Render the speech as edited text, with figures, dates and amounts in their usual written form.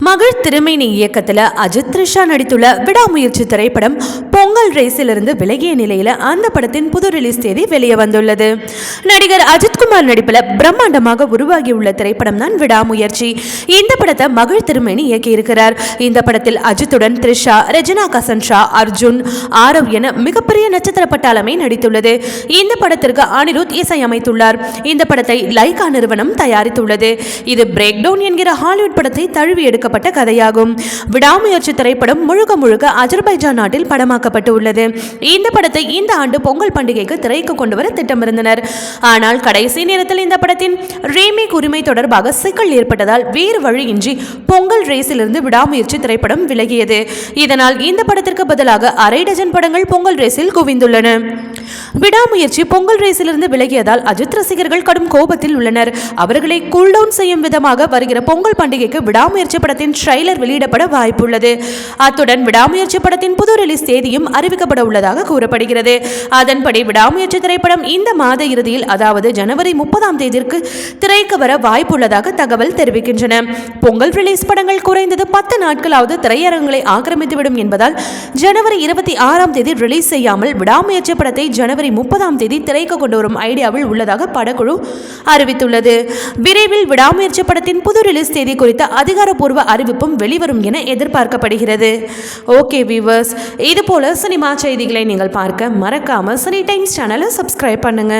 மகள் திருமேனி இயக்கத்தில் அஜித் த்ரிஷா நடித்துள்ள விடாமுயற்சி திரைப்படம் பொங்கல் ரேஸிலிருந்து விலகிய நிலையில் அந்த படத்தின் புது ரிலீஸ் தேதி வெளியே வந்துள்ளது. நடிகர் அஜித்குமார் நடிப்பில் பிரம்மாண்டமாக உருவாகியுள்ள திரைப்படம் தான் விடாமுயற்சி. இந்த படத்தை மகள் திருமேனி இயக்கியிருக்கிறார். இந்த படத்தில் அஜித்துடன் த்ரிஷா, ரெஜினா கசன்ஷா, அர்ஜுன், ஆரவ் என மிகப்பெரிய நட்சத்திர பட்டாளமே நடித்துள்ளது. இந்த படத்திற்கு அனிருத் இசையமைத்துள்ளார். இந்த படத்தை லைகா நிறுவனம் தயாரித்துள்ளது. இது பிரேக் டவுன் என்கிற ஹாலிவுட் படத்தை தழுவி எடுக்கப்பட்ட கதையாகும். விடாமுயற்சி திரைப்படம் முழுக்க முழுக்க அஜர்பைஜான் நாட்டில் படமாக்கப்பட்டு உள்ளது. இந்த படத்தை இந்த ஆண்டு பொங்கல் பண்டிகைக்கு திரைக்கு கொண்டு வர திட்டமிருந்தனர். ஆனால் கடைசி நேரத்தில் இந்த படத்தின் ரீமேக் உரிமை தொடர்பாக சிக்கல் ஏற்பட்டதால் வேறு வழியின்றி பொங்கல் ரேஸிலிருந்து விடாமுயற்சி திரைப்படம் விலகியது. இதனால் இந்த படத்திற்கு பதிலாக அரை டஜன் படங்கள் பொங்கல் ரேஸில் குவிந்துள்ளன. விடாமுயற்சி பொங்கல் ரேஸிலிருந்து விலகியதால் அஜித் ரசிகர்கள் கடும் கோபத்தில் உள்ளனர். அவர்களை கூல் டவுன் செய்யும் விதமாக வருகிற பொங்கல் பண்டிகைக்கு விடாமுயற்சி படத்தின் ட்ரெய்லர் வெளியிடப்பட வாய்ப்புள்ளது. அத்துடன் விடாமுயற்சி படத்தின் புது ரிலீஸ் தேதியும் அறிவிக்கப்பட உள்ளதாக கூறப்படுகிறது. அதன்படி விடாமுயற்சி திரைப்படம் இந்த மாத இறுதியில், அதாவது ஜனவரி 30ஆம் தேதிக்கு திரைக்கு வர வாய்ப்புள்ளதாக தகவல் தெரிவிக்கின்றன. பொங்கல் ரிலீஸ் படங்கள் குறைந்தது 10 நாட்களாவது திரையரங்களை ஆக்கிரமித்துவிடும் என்பதால் ஜனவரி 26ஆம் தேதி ரிலீஸ் செய்யாமல் விடாமுயற்சி படத்தை ஜனவரி 30ஆம் தேதி திரைக்கு கொண்டு வரும் ஐடியாவில் உள்ளதாக படக்குழு அறிவித்துள்ளது. விரைவில் விடாமுயற்சி படத்தின் புது ரிலீஸ் தேதி குறித்த அதிகாரப்பூர்வ அறிவிப்பும் வெளிவரும் என எதிர்பார்க்கப்படுகிறது. ஓகே வியூவர்ஸ், இது போல சினிமா செய்திகளை நீங்கள் பார்க்க மறக்காம சினி டைம்ஸ் சேனலை சப்ஸ்கிரைப் பண்ணுங்க.